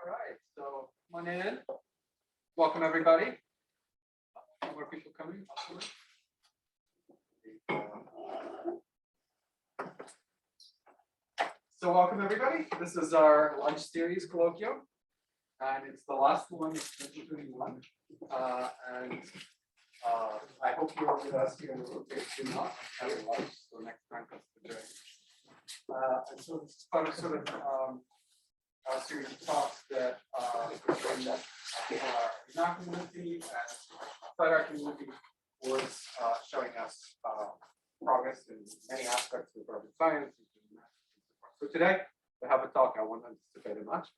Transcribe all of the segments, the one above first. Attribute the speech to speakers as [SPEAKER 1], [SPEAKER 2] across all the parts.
[SPEAKER 1] All right, so come on in. Welcome, everybody. More people coming. So welcome, everybody. This is our lunch series colloquium, and it's the last one of 2021. I hope you're with us here. If you're not, have lunch. So next time, that's the journey. And so this is part of sort of a series of talks that bring that people are in our community and outside our community was showing us progress in many aspects of urban science. So today we have a talk. I won't anticipate it much,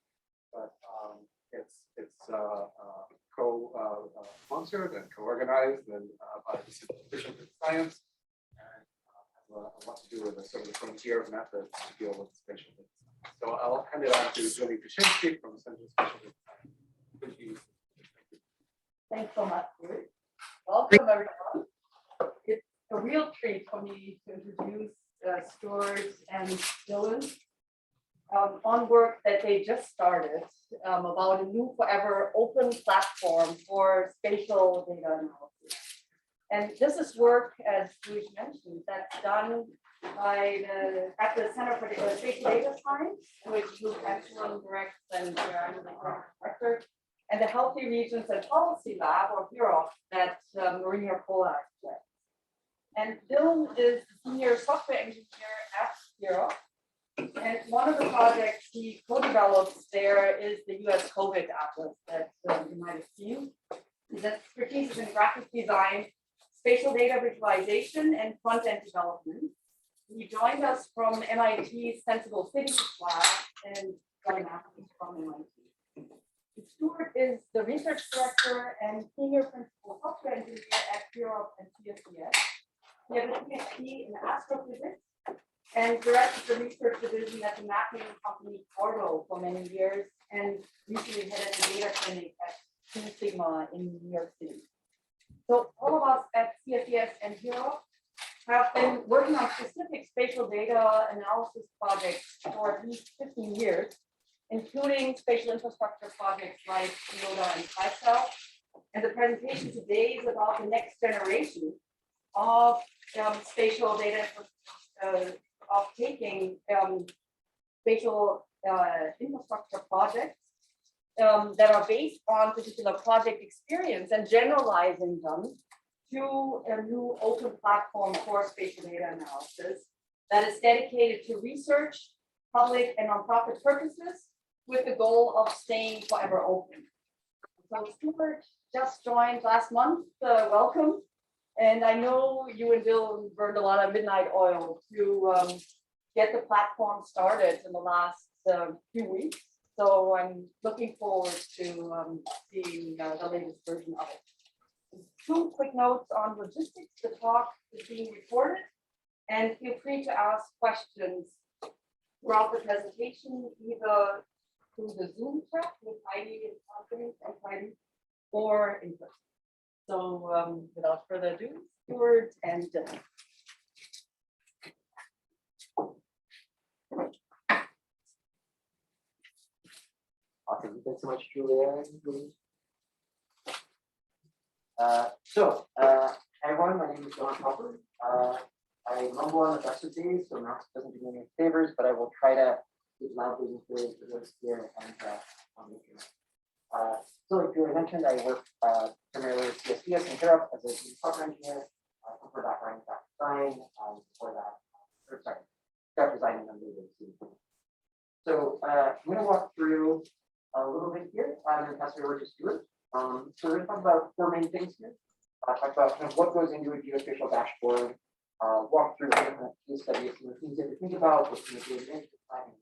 [SPEAKER 1] but it's co-sponsored and co-organized and by the Spatial Data Science, and has a lot to do with the sort of the frontier of methods to deal with spatial data. So I'll hand it on to Julie Pyshinsky from Central Spatial Data Science.
[SPEAKER 2] Thanks so much, Stuart. Welcome, everyone. It's a real treat for me to introduce Stuart and Dylan on work that they just started about a new forever open platform for spatial data analysis. And this is work, as Stuart mentioned, that's done by at the Center for Spatial Data Science, which Luke Halpern directs and I'm the director, and the Healthy Regions and Policy Lab, or HEROP, that Maria Pola directs. And Dylan is the senior software engineer at HEROP. And one of the projects he co-develops there is the US COVID Atlas that you might have seen. His expertise is in graphic design, spatial data visualization, and front-end development. He joined us from MIT's Sensible Cities Lab and got a master's from MIT. Stuart is the research director and senior principal software engineer at HEROP and CSDS. He has a PhD in astrophysics and directed the research division at the mapping company Cordo for many years, and recently headed the data clinic at Two Sigma in New York City. So all of us at CSDS and HEROP have been working on specific spatial data analysis projects for at least 15 years, including spatial infrastructure projects like geoda and pitfalls. And the presentation today is about the next generation of spatial data, of taking spatial infrastructure projects that are based on particular project experience and generalizing them to a new open platform for spatial data analysis that is dedicated to research, public and nonprofit purposes, with the goal of staying forever open. So Stuart just joined last month. Welcome. And I know you and Bill burned a lot of midnight oil to get the platform started in the last few weeks. So I'm looking forward to seeing the latest version of it. Two quick notes on logistics. The talk is being recorded, and feel free to ask questions throughout the presentation, either through the Zoom chat with Heidi and Heidi, or in person. So without further ado, Stuart and Dylan.
[SPEAKER 3] Awesome. Thanks so much, Julia. Hi everyone, my name is John Halpern. I mumble on the best of days, so Max doesn't do me any favors, but I will try to keep loudly and clearly for those here and on the internet. So like Julia mentioned, I work primarily with CSDS and HEROP as a software engineer. For background in graphic design, before that, graphic design and then So I'm going to walk through a little bit here and pass it over to Stuart. So we're going to talk about four main things here. Talk about kind of what goes into a geospatial dashboard, walk through different case studies and the things that to think about, what's going to do in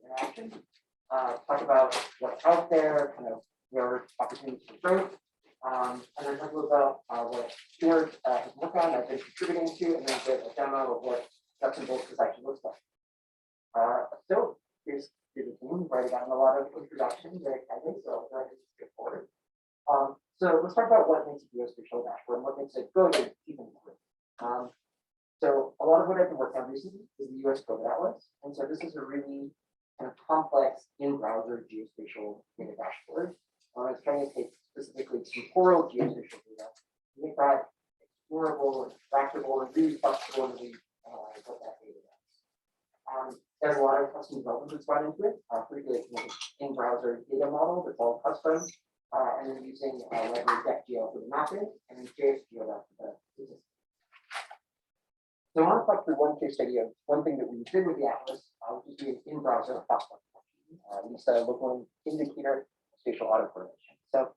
[SPEAKER 3] interaction, talk about what's out there, kind of where opportunities for growth, and then talk a little about what Stuart has worked on, I've been contributing to, and then give a demo of what nuts and bolts this actually looks like. So here's the team. We've already gotten a lot of introduction very kindly, so I'll go ahead and skip forward. So let's talk about what makes a geospatial dashboard and what makes it good and keep it good. So a lot of what I've been working on recently is the US COVID Atlas. And so this is a really kind of complex in-browser geospatial data dashboard. I was trying to take specifically temporal geospatial data, make that explorable, extractable, and really flexible and really analyze what that data is. There's a lot of custom development that's gone into it, particularly in-browser data model that's all custom, and then using library deck.gl for the mapping and geoda for the statistics. So I want to talk through one case study of one thing that we did with the atlas, which is doing in-browser hotspot. We set a local indicator of spatial auto correlation. So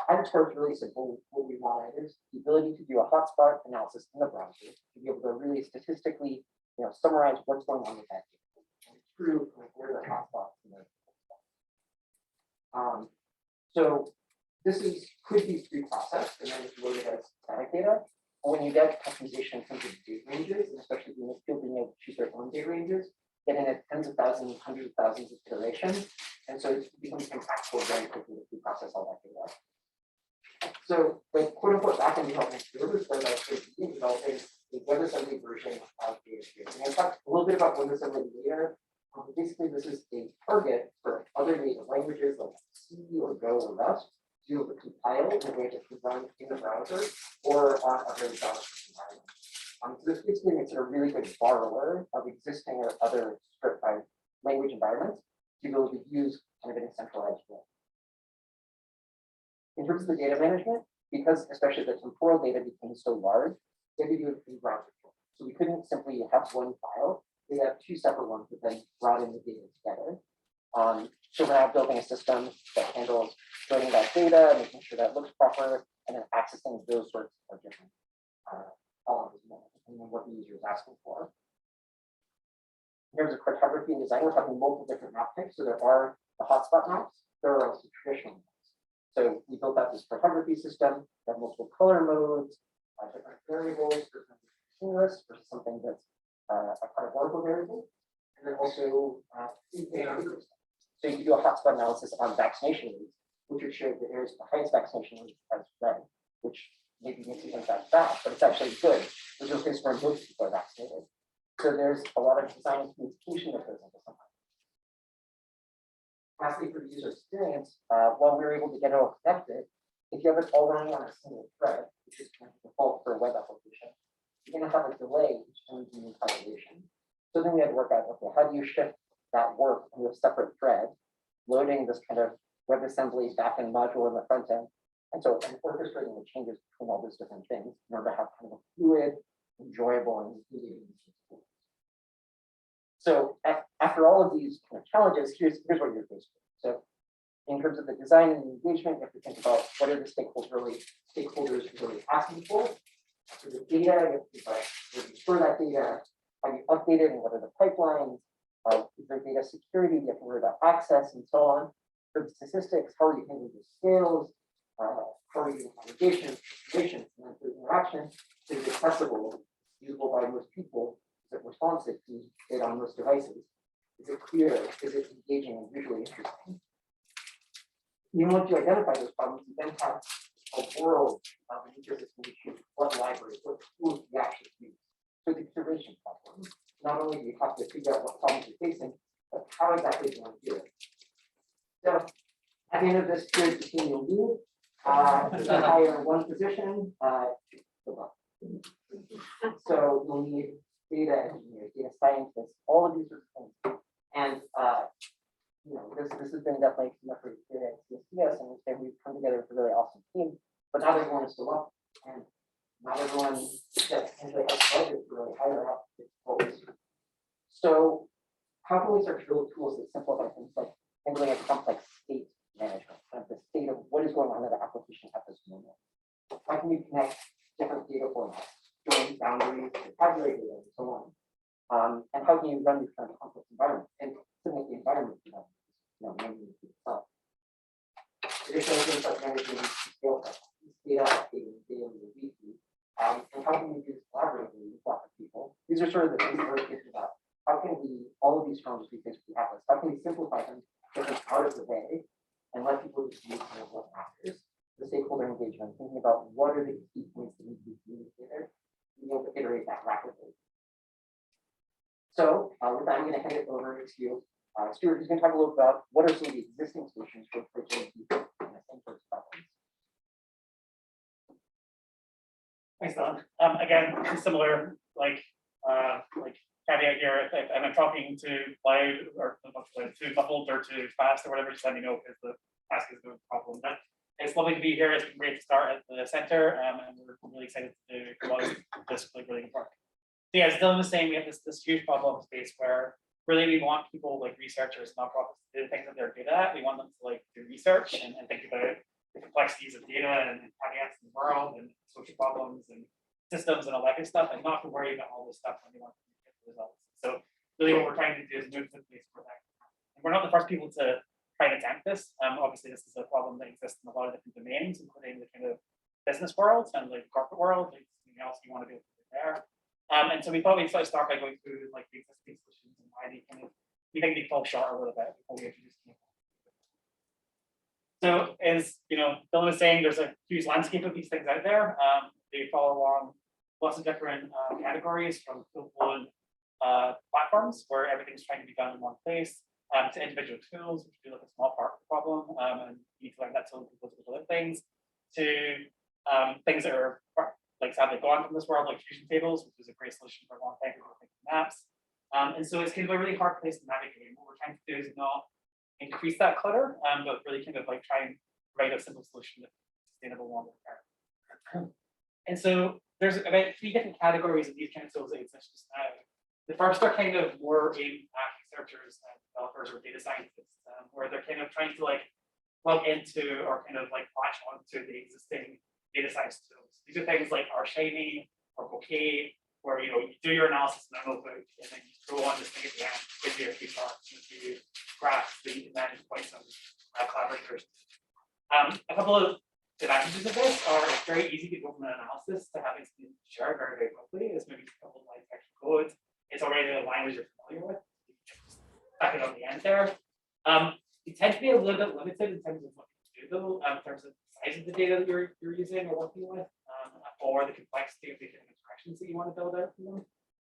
[SPEAKER 3] at its core, it's really simple. What we wanted is the ability to do a hotspot analysis in the browser to be able to really statistically, summarize what's going on with that data and prove where the hotspots in the so this could be pre-processed and then it's loaded as static data. And when you get customization in terms of date ranges, and especially being able to choose their own date ranges, getting at tens of thousands, hundreds of thousands of iterations. And so it becomes impactful very quickly to pre-process all that data. So the quote unquote backend development field is where developing a WebAssembly version of Geospatial. And I'll talk a little bit about WebAssembly later. Basically, this is a target for other native languages like C or Go or Rust to be able to compile in a way that can run in the browser or on other JavaScript environments. So this basically makes it a really good borrower of existing or other script by language environments to be able to use kind of in a centralized way. In terms of the data management, because especially the temporal data became so large, they had to do it in browser. So we couldn't simply have one file. We have two separate ones that then brought in the data together. So we're now building a system that handles joining that data, making sure that looks proper, and then accessing those sorts of different columns, depending on what the user is asking for. In terms of cartography and design, we're talking multiple different map types. So there are the hotspot maps, there are also traditional maps. So we built out this cartography system that have multiple color modes, different variables, for something continuous versus something that's a categorical variable, and then also so you can do a hotspot analysis on vaccination rates, which would show the areas with the highest vaccination rate as red, which maybe makes you think that's bad, but it's actually good. There's no place where most people are vaccinated. So there's a lot of design and communication that goes into something. Lastly, for the user experience, while we were able to get it all connected, if you have it all running on a single thread, which is kind of the default for a web application, you're going to have a delay each time you do compilation. So then we had to work out, okay, how do you shift that work into a separate thread, loading this kind of WebAssembly backend module in the front end, and so and orchestrating the changes between all those different things in order to have kind of a fluid, enjoyable, and easy. So after all of these kind of challenges, here's what you're faced with. So in terms of the design and engagement, you have to think about what are the stakeholders really asking for. So the data, you have to think about where do you store that data, how do you update it, and what are the pipelines, is there data security, you have to worry about access and so on. For the statistics, how are you handling the scales, how are you doing aggregation, and then for interaction, is it accessible, usable by most people, is it responsive to data on most devices, is it clear, is it engaging and visually interesting? Even once you identify those problems, you then have a world of an ecosystem to choose what libraries, what tools you actually use. So the curation platform, not only do you have to figure out what problems you're facing, but how exactly do you want to do it. So at the end of this period, the team will move, hire one position, so you'll need data engineers, data scientists, all of these sorts of things. And this has been definitely some effort here at CSCS, and we've come together with a really awesome team, but not everyone is still up, and not everyone that actually has budget to really hire up. So how can we start to build tools that simplify things like handling a complex state management, kind of the state of what is going on in the application at this moment? How can you connect different data formats, join boundaries, tabulate data, and so on? And how can you run these kind of complex environments and to make the environment managing itself? Additional things like managing scale data, updating data weekly, and how can we do this collaboratively with lots of people? These are sort of the things we're thinking about. How can we, all of these challenges we face with the Atlas, how can we simplify them, get them out of the way, and let people just use kind of what matters? The stakeholder engagement, thinking about what are the key points that need to be communicated, being able to iterate that rapidly. So with that, I'm going to hand it over to Stuart is going to talk a little about what are some of the existing solutions for approaching these same sorts of problems.
[SPEAKER 4] Thanks, Don. Again, similar like caveat here. If I'm talking to loud or too muffled or too fast or whatever, just let me know because the task is no problem. But it's lovely to be here. It's been great to start at the center, and we're really excited to go out this really good work. So yeah, as Dylan was saying, we have this huge problem space where really we want people like researchers, nonprofits, to do the things that they're good at. We want them to like do research and think about the complexities of data and caveats in the world and social problems and systems and all that good stuff, and not to worry about all this stuff when they want to get the results. So really what we're trying to do is move to the place where that. And we're not the first people to try and attempt this. Obviously this is a problem that exists in a lot of different domains, including the kind of business world and like corporate world, like something else you want to be able to do there. And so we thought we'd start by going through like the existing solutions and why they kind of, we think they fall short a little bit before we introduce them. So as Dylan was saying, there's a huge landscape of these things out there. They fall along lots of different categories, from full-blown platforms where everything's trying to be done in one place, to individual tools, which do like a small part of the problem, and you need to learn that tool to go to other things, to things that are like sadly gone from this world, like fusion tables, which is a great solution for a long time ago, like maps. And so it's kind of a really hard place to navigate. What we're trying to do is not increase that clutter, but really kind of like try and write a simple solution that's sustainable longer term. And so there's about 3 different categories of these kind of tools that exist just now. The first are kind of more aimed at researchers and developers or data scientists, where they're kind of trying to like plug into or kind of like latch onto the existing data science tools. These are things like RShiny or Bouquet, where you do your analysis in a notebook and then you go on this thing at the end, give you a few charts, give you graphs that you can manage quite some collaborators. A couple of advantages of this are it's very easy to go from an analysis to having something shared very, very quickly. It's maybe a couple of lines of extra code. It's already a language you're familiar with. Back it on the end there. You tend to be a little bit limited in terms of what you do though, in terms of the size of the data that you're using or working with, or the complexity of the interactions that you want to build out from them.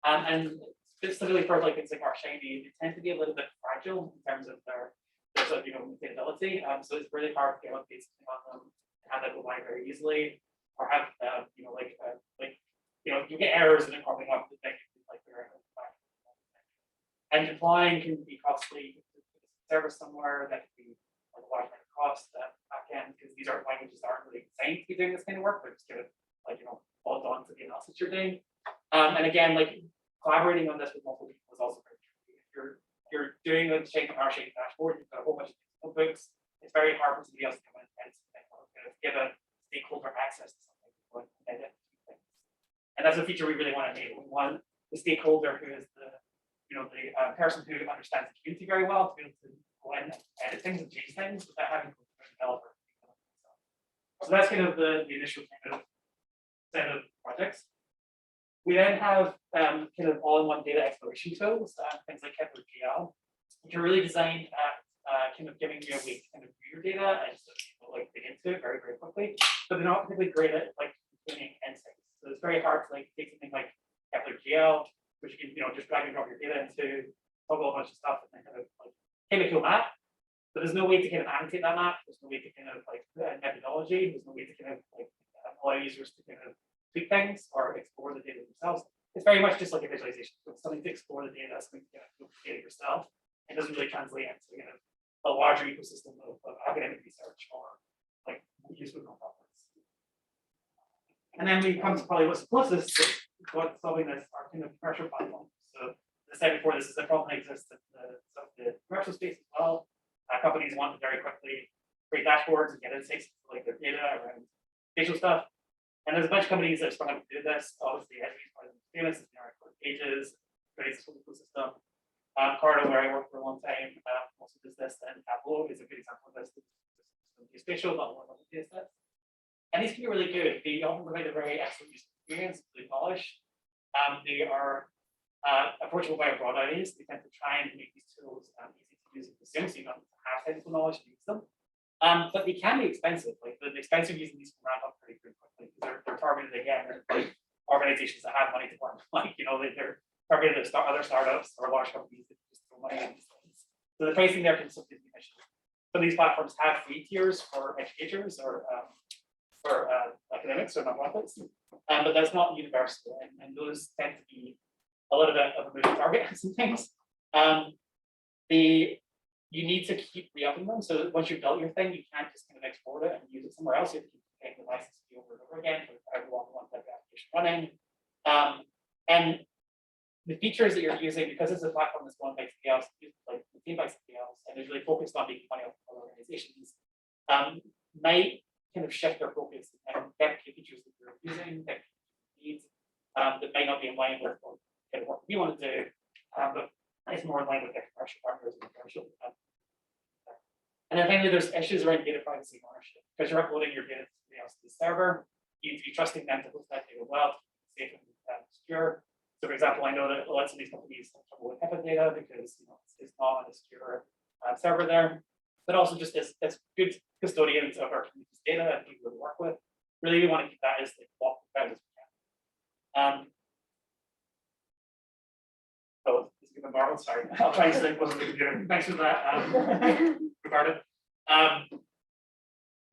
[SPEAKER 4] And specifically for like things like RShiny, they tend to be a little bit fragile in terms of their maintainability. So it's really hard to get updates on them, have that go by very easily, or have you get errors and they're cropping up with things like they're and deploying can be costly. Service somewhere that can be like a large amount of cost back end, because these are languages that aren't really designed to be doing this kind of work, but just give it bogged on to the analysis you're doing. And again, like collaborating on this with multiple people is also very tricky. If you're doing a shape of RShiny dashboard, you've got a whole bunch of notebooks. It's very hard for somebody else to come in and give a stakeholder access to something and edit things. And that's a feature we really want to enable. We want the stakeholder who is the person who understands the community very well to be able to go in and edit things and change things without having to go to a developer. So that's kind of the initial kind of set of projects. We then have kind of all-in-one data exploration tools, things like deck.gl, which are really designed at kind of giving you a way to kind of view your data and so people like dig into it very, very quickly, but they're not particularly great at like doing insights. So it's very hard to like take something like deck.gl, which you can just drag and drop your data into, toggle a bunch of stuff, and then kind of like make a map. But there's no way to kind of annotate that map. There's no way to kind of like methodology. There's no way to kind of like allow users to kind of tweak things or explore the data themselves. It's very much just like a visualization. It's something to explore the data, something to look at the data yourself. It doesn't really translate into kind of a larger ecosystem of academic research or like use with nonprofits. And then we come to probably what's the closest to solving this are kind of commercial platforms. So as I said before, this is a problem that exists in the commercial space as well. Companies want to very quickly create dashboards and get insights like their data around spatial stuff. And there's a bunch of companies that are starting to do this. Obviously, as we are famous, is Pages, creates this whole ecosystem. Cardo, where I worked for a long time, also does this, and Tableau is a good example of this. Geospatial, not one of the data sets. And these can be really good. They often provide a very excellent user experience, really polished. They are approachable by a broad audience. They tend to try and make these tools easy to use and consume, so you don't have technical knowledge to use them. But they can be expensive. Like the expense of using these can ramp up pretty quickly. They're targeted again at like organizations that have money to burn. Like they're targeted at other startups or large companies that just throw money at these things. So So the pricing there can sometimes be issues. Some of these platforms have free tiers for educators or for academics or nonprofits, but that's not universal, and those tend to be a little bit of a moving target and some things. You need to keep re-upping them. So once you've built your thing, you can't just kind of export it and use it somewhere else. You have to keep paying the license fee over and over again for everyone who wants that application running. And the features that you're using, because it's a platform that's going by somebody else, like maintained by somebody else, and is really focused on making money off of organizations, might kind of shift their focus and get features that you're using that needs that might not be in line with kind of what we want to do, but it's more in line with their commercial partners and commercial. And then finally, there's issues around data privacy and ownership. Because you're uploading your data to somebody else's server, you need to be trusting them to host that data well, to keep it safe and secure. So, for example, I know that lots of these companies have trouble with HIPAA data because it's not a secure server there. But also just as good custodians of our community's data and people we work with, really we want to keep that as like what as we can. Oh, this is gonna borrow. Sorry, I'll try and say it wasn't the computer. Thanks for that, regarded.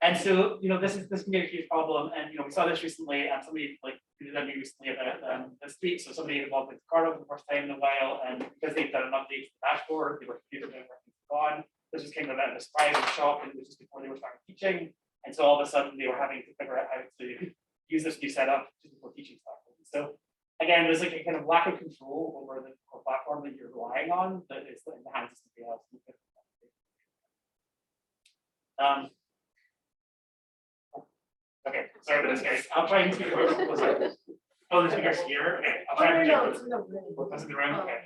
[SPEAKER 4] And so this can be a huge problem, and we saw this recently, and somebody like tweeted at me recently about this tweet. So somebody involved with Cardo for the first time in a while, and because they've done an update to the dashboard, they were confused about where things had gone. This just came about a surprise and shock, and it was just before they were starting teaching, and so all of a sudden they were having to figure out how to use this new setup just before teaching started. So again, there's like a kind of lack of control over the core platform that you're relying on that is in the hands of somebody else. Okay, sorry about this, guys. I'll try and speak. Oh, the speaker's here. Okay, I'll try and was in the room. Okay.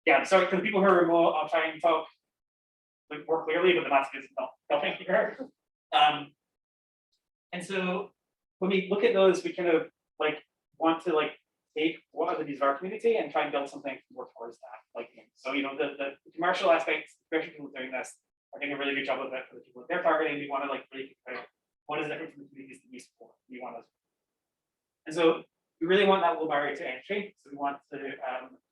[SPEAKER 4] Yeah, so for the people who are remote, I'll try and talk like more clearly, but the mask is not helping here. And so when we look at those, we kind of like want to like take what are the needs of our community and try and build something more towards that. Like, so the commercial aspects, commercial people doing this are doing a really good job of it for the people that they're targeting. We want to like really think about what is different from the communities that we support. We want to, and so we really want that low barrier to entry. So we want to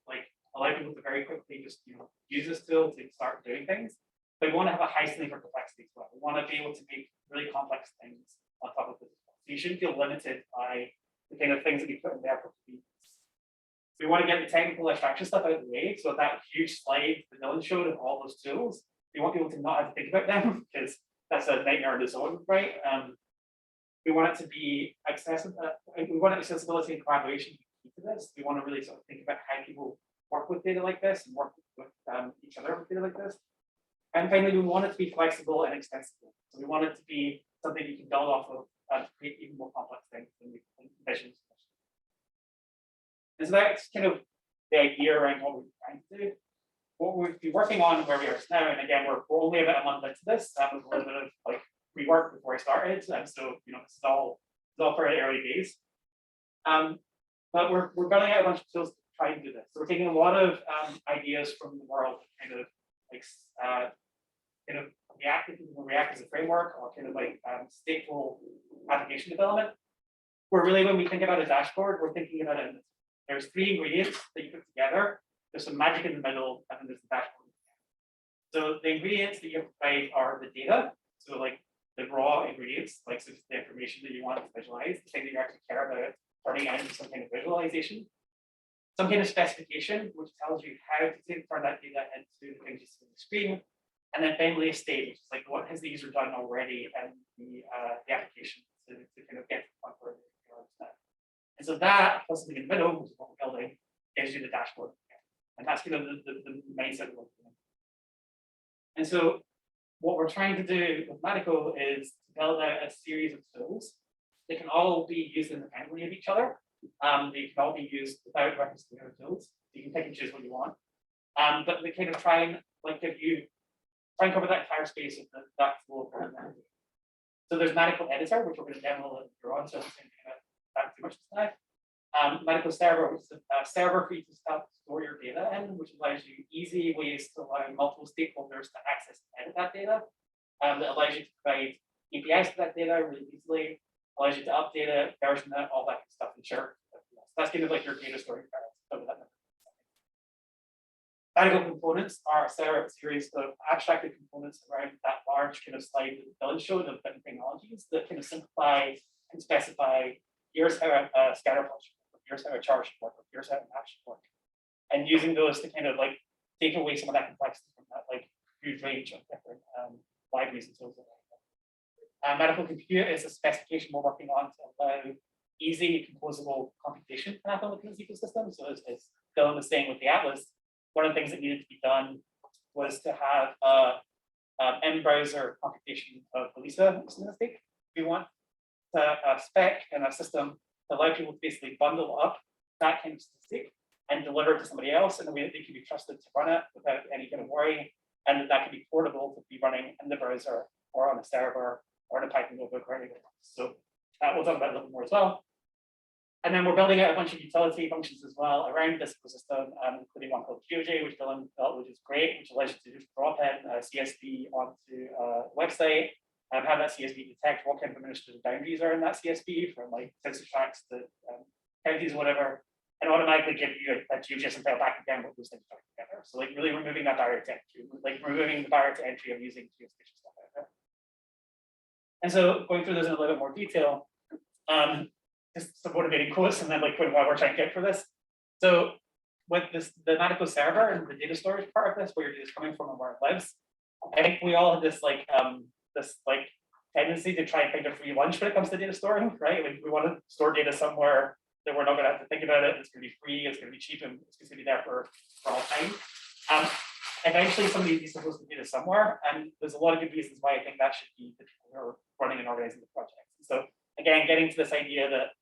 [SPEAKER 4] like allow people to very quickly just use this tool to start doing things. But we want to have a high ceiling for complexity as well. We want to be able to make really complex things on top of this. So you shouldn't feel limited by the kind of things that we put in there for convenience. We want to get the technical abstraction stuff out of the way. So that huge slide that Dylan showed of all those tools, we want people to not have to think about them because that's a nightmare in its own, right? We want it to be accessible. We want accessibility and collaboration to be key to this. We want to really sort of think about how people work with data like this and work with each other with data like this. And finally, we want it to be flexible and extensible. So we want it to be something you can build off of and create even more complex things than we envisioned. And so that's kind of the idea around what we're trying to do. What we've been working on where we are now, and again, we're only about a month into this. That was a little bit of like rework before I started, and so this is all fairly early days. But we're building out a bunch of tools to try and do this. So we're taking a lot of ideas from the world, kind of like React as a framework, or kind of like stateful application development. Where really, when we think about a dashboard, we're thinking about it. There's 3 ingredients that you put together. There's some magic in the middle, and then there's the dashboard. So the ingredients that you provide are the data. So like the raw ingredients, like so the information that you want to visualize, the thing that you actually care about, turning it into some kind of visualization. Some kind of specification, which tells you how to turn that data into the things you see on the screen. And then finally a state, which is like what has the user done already and the application to kind of get to the point where they understand. And so that plus something in the middle, which is what we're building, gives you the dashboard. And that's kind of the mindset of what we're doing. And so what we're trying to do with Matico is to build out a series of tools that can all be used independently of each other. They can all be used without reference to other tools. You can pick and choose what you want. But they kind of try and like try and cover that entire space of that tool. So there's Matico Editor, which we're going to demo later on, so I'm not going to that too much tonight. Matico Server, which is a server for you to store your data in, which allows you easy ways to allow multiple stakeholders to access and edit that data. That allows you to provide APIs to that data really easily, allows you to update it, version it, all that stuff, and share it. So that's kind of like your data storage. Matico components are a series of abstracted components around that large kind of slide that Dylan showed of different technologies that kind of simplify and specify here's how a scatter plot should work, here's how a chart should work, here's how a map should work. And using those to kind of like take away some of that complexity from that like huge range of different libraries and tools. Matico Compute is a specification we're working on to allow easy composable computation to happen within this ecosystem. So as Dylan was saying with the Atlas, one of the things that needed to be done was to have a in-browser computation of the Lisa statistic. We want a spec and a system to allow people to basically bundle up that kind of statistic and deliver it to somebody else in a way that they can be trusted to run it without any kind of worry, and that can be portable to be running in the browser or on a server or in a Python notebook or anything else. So we'll talk about it a little more as well. And then we're building out a bunch of utility functions as well around this ecosystem, including one called geoda, which Dylan built, which is great, which allows you to just drop in a CSV onto a website and have that CSV detect what kind of administrative boundaries are in that CSV, from like census tracts to counties, whatever, and automatically give you a GeoJSON file back again with those things together. So like really removing that barrier to entry, like removing the barrier to entry of using geospatial stuff out there. And so going through those in a little bit more detail, just some motivating quotes and then like why we're trying to get for this. So with this, the Matico server and the data storage part of this, where your data is coming from and where it lives, I think we all have this tendency to try and find a free lunch when it comes to data storing, right? Like we want to store data somewhere that we're not going to have to think about it. It's going to be free, it's going to be cheap, and it's going to be there for all time. Eventually, somebody needs to host the data somewhere, and there's a lot of good reasons why I think that should be the people who are running and organizing the project. So again, getting to this idea that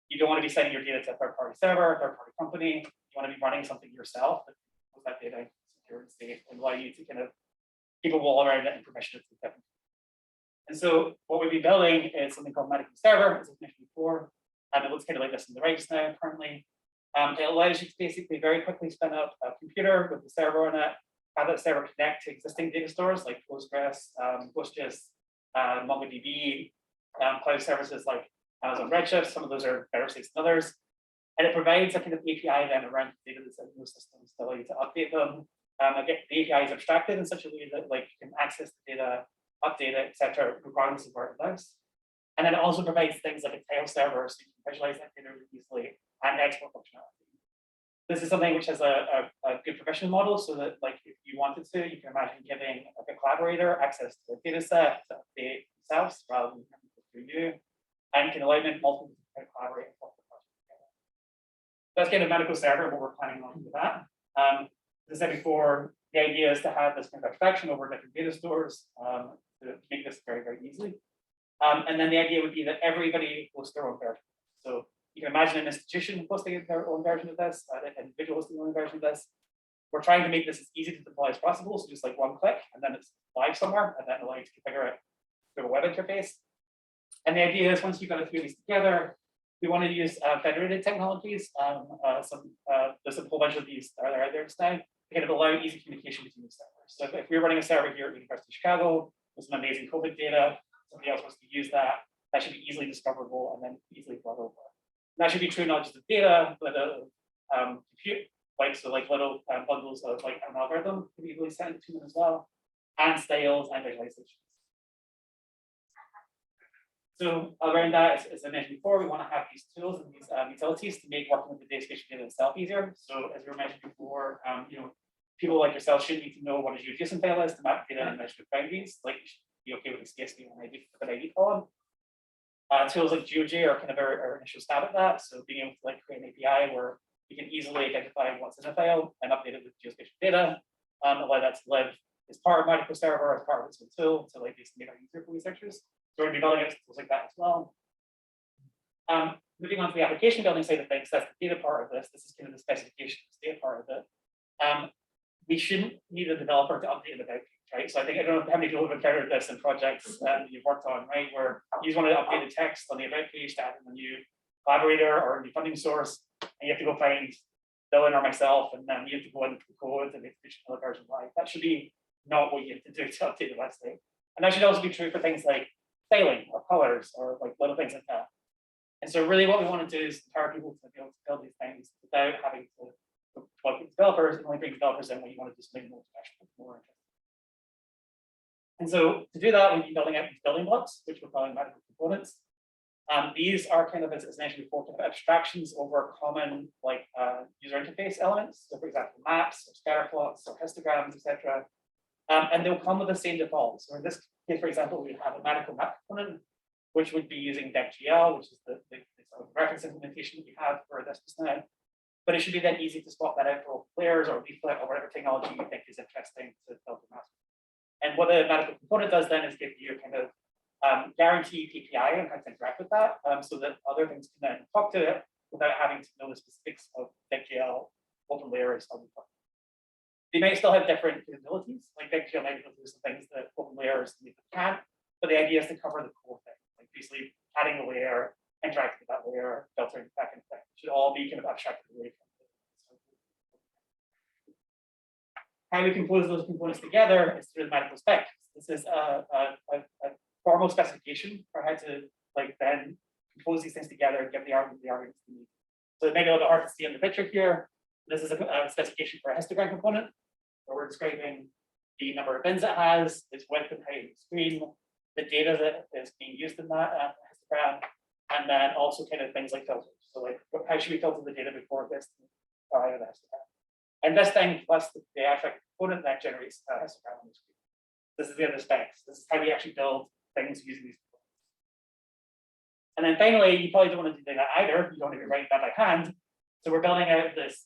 [SPEAKER 4] you don't want to be sending your data to a third-party server, a third-party company. You want to be running something yourself that puts that data secure and safe and allow you to kind of keep a wall around it and permission it to different. And so what we'll be building is something called Matico Server, as I mentioned before, and it looks kind of like this in the right just now currently. It allows you to basically very quickly spin up a computer with the server on it, have that server connect to existing data stores like Postgres, PostGIS, MongoDB, cloud services like Amazon Redshift. Some of those are better safe than others. And it provides a kind of API then around the data that's in those systems to allow you to update them. Again, the API is abstracted in such a way that like you can access the data, update it, etc., regardless of where it lives. And then it also provides things like a tile server, so you can visualize that data really easily and export functionality. This is something which has a good permission model, so that like if you wanted to, you can imagine giving like a collaborator access to a data set to update themselves rather than through you, and can allow them multiple to collaborate and work the project together. That's kind of Matico Server, what we're planning on with that. As I said before, the idea is to have this kind of abstraction over different data stores to make this very, very easily. And then the idea would be that everybody hosts their own version. So you can imagine an institution hosting their own version of this, an individual hosting their own version of this. We're trying to make this as easy to deploy as possible. So just like one click, and then it's live somewhere, and then allow you to configure it through a web interface. And the idea is once you've got a few of these together, we want to use federated technologies. There's a whole bunch of these that are out there now to kind of allow easy communication between the servers. So if we're running a server here at the University of Chicago with some amazing COVID data, somebody else wants to use that, that should be easily discoverable and then easily brought over. And that should be true not just of data, but compute, like so like little bundles of like an algorithm can be easily sent to them as well, and styles and visualizations. So around that, as I mentioned before, we want to have these tools and these utilities to make working with the geospatial data itself easier. So as we were mentioned before, people like yourself should need to know what a GeoJSON file is to map data and measure boundaries. Like you should be okay with this CSV and an ID column. Tools like GeoJ are kind of our initial stab at that. So being able to like create an API where you can easily identify what's in a file and update it with geospatial data, allow that to live as part of Matico Server, as part of its own tool to like make it easier for researchers. So we're going to be building tools like that as well. Moving on to the application building side of things, that's the data part of this. This is kind of the specification of the data part of it. We shouldn't need a developer to update the about page, right? So I don't know how many people have encountered this in projects that you've worked on, right? Where you just want to update the text on the about page to add in a new collaborator or a new funding source, and you have to go find Dylan or myself, and then you have to go into the code and make another version live. That should be not what you have to do to update the website. And that should also be true for things like styling or colors or like little things like that. And so really what we want to do is empower people to be able to build these things without having to developers, and only bring developers in when you want to do something more special, more interesting. And so to do that, we'd be building out these building blocks, which we're calling Matico components. These are kind of, as mentioned before, kind of abstractions over common like user interface elements. So for example, maps or scatter plots or histograms, etc. And they'll come with the same defaults. So in this case, for example, we have a Matico map component, which would be using deck.gl, which is the sort of reference implementation that we have for this just now. But it should be then easy to swap that out for players or leaflet or whatever technology you think is interesting to build the map. And what the Matico component does then is give you a kind of guaranteed API and how to interact with that, so that other things can then talk to it without having to know the specifics of deck.gl, open layers, or they may still have different capabilities, like deck.gl might be able to do some things that open layers can't, but the idea is to cover the core thing, like basically adding a layer, interacting with that layer, filtering that kind of thing. It should all be kind of abstracted away from how we compose those components together is through the Matico Spec. This is a formal specification for how to like then compose these things together and give the arguments we need. So it may be a little bit hard to see in the picture here. This is a specification for a histogram component, where we're describing the number of bins it has, its width and height of the screen, the data that is being used in that histogram, and then also kind of things like filters. So like how should we filter the data before this or out of the histogram? And this thing plus the abstract component that generates a histogram on the screen. This is the other specs. This is how we actually build things using these components. And then finally, you probably don't want to do that either. You don't want to be writing that by hand. So we're building out this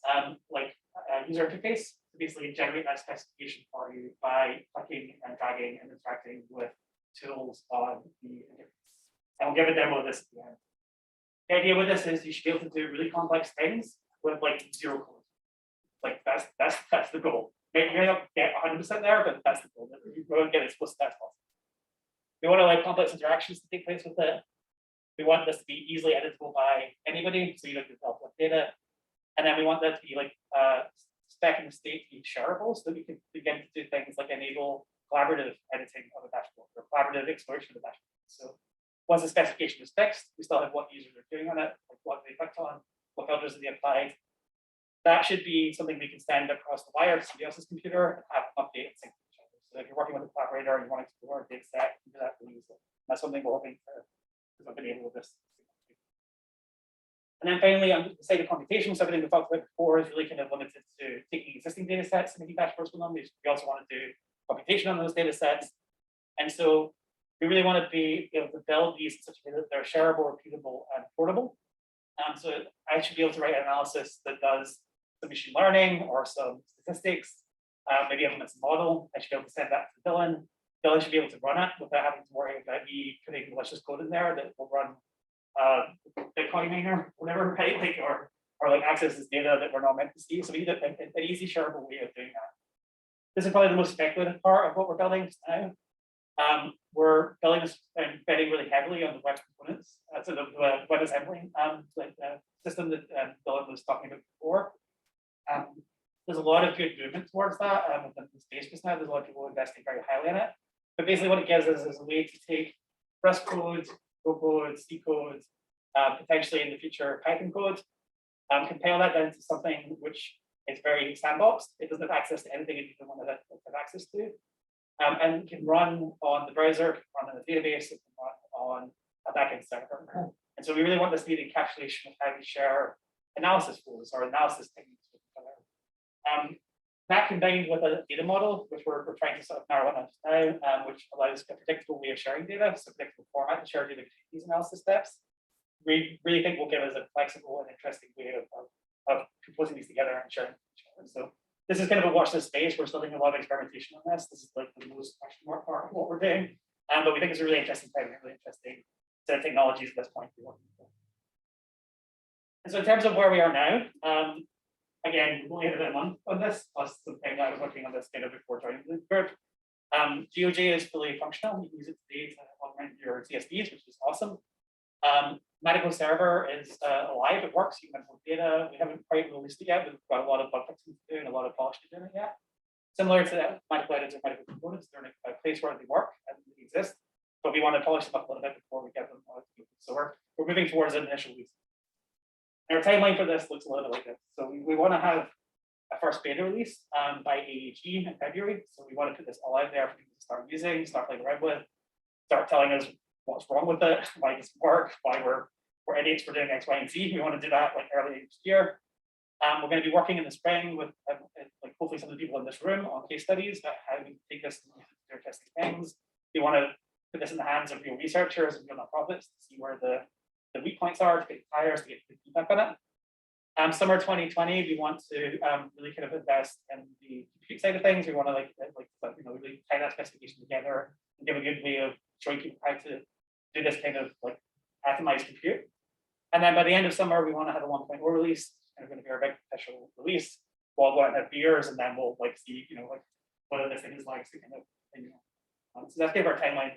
[SPEAKER 4] user interface to basically generate that specification for you by clicking and dragging and interacting with tools on the interface. And we'll give a demo of this at the end. The idea with this is you should be able to do really complex things with like zero code. Like that's the goal. Maybe you may not get 100% there, but that's the goal. You won't get as close to that as possible. We want to like complex interactions to take place with it. We want this to be easily editable by anybody, so you don't develop with data. And then we want that to be like spec and state to be shareable, so that we can begin to do things like enable collaborative editing of a dashboard or collaborative exploration of a dashboard. So once the specification is fixed, we still have what users are doing on it, like what they clicked on, what filters have they applied. That should be something we can send across the wire to somebody else's computer and have update and sync with each other. So if you're working with a collaborator and you want to explore a data set, you can do that really easily. That's something we're hoping to enable with this. And then finally, on the side of computation, so everything we talked about before is really kind of limited to taking existing data sets and making dashboards from them. We also want to do computation on those data sets. And so we really want to be able to build these in such a way that they're shareable, repeatable, and portable. So I should be able to write an analysis that does some machine learning or some statistics, maybe implements a model. I should be able to send that to Dylan. Dylan should be able to run it without having to worry about me putting malicious code in there that will run Bitcoin miner, whatever, right? Like, or like access this data that we're not meant to see. So we need an easy, shareable way of doing that. This is probably the most speculative part of what we're building now. We're building this and betting really heavily on the web components. So the web assembly system that Dylan was talking about before. There's a lot of good movement towards that within the space just now. There's a lot of people investing very highly in it. But basically what it gives us is a way to take Rust code, Go code, C code, potentially in the future Python code, compile that down to something which is very sandboxed. It doesn't have access to anything it doesn't want to have access to. And can run on the browser, can run on the database, it can run on a backend server. And so we really want this to be the encapsulation of how we share analysis tools or analysis techniques with each other. That combined with a data model, which we're trying to sort of narrow down now, which allows a predictable way of sharing data, so predictable format to share data between these analysis steps. We really think will give us a flexible and interesting way of composing these together and sharing with each other. So this is kind of a watch this space. We're still doing a lot of experimentation on this. This is like the most question mark part of what we're doing. But we think it's a really interesting time, really interesting set of technologies at this point. And so in terms of where we are now, again, we've only had about a month on this, plus some time that I was working on this data before joining the group. GeoJ is fully functional. You can use it today to augment your CSVs, which is awesome. Matico server is alive, it works, you can import data. We haven't quite released it yet, we've got a lot of bug fixing to do and a lot of polish to do it yet. Similar to Matico edits or Matico components, they're in a place where they work and they exist, but we want to polish them up a little bit before we get them out. So we're moving towards an initial release. And our timeline for this looks a little bit like this. So we want to have a first beta release by AAG in February. So we want to put this all out there for people to start using, start playing around with, start telling us what's wrong with it, why it doesn't work, why we're idiots for doing X, Y, and Z. We want to do that like early next year. We're going to be working in the spring with like hopefully some of the people in this room on case studies about how we take this and use it to test these things. We want to put this in the hands of real researchers and real nonprofits to see where the weak points are, to get tires, to get feedback on it. Summer 2020, we want to really kind of invest in the compute side of things. We want to really tie that specification together and give a good way of showing people how to do this kind of like atomized compute. And then by the end of summer, we want to have a 1.0 release. And going to be our big official release. We'll go out and have beers, and then we'll like see, like what this thing is like. So kind of, so that's kind of our timeline.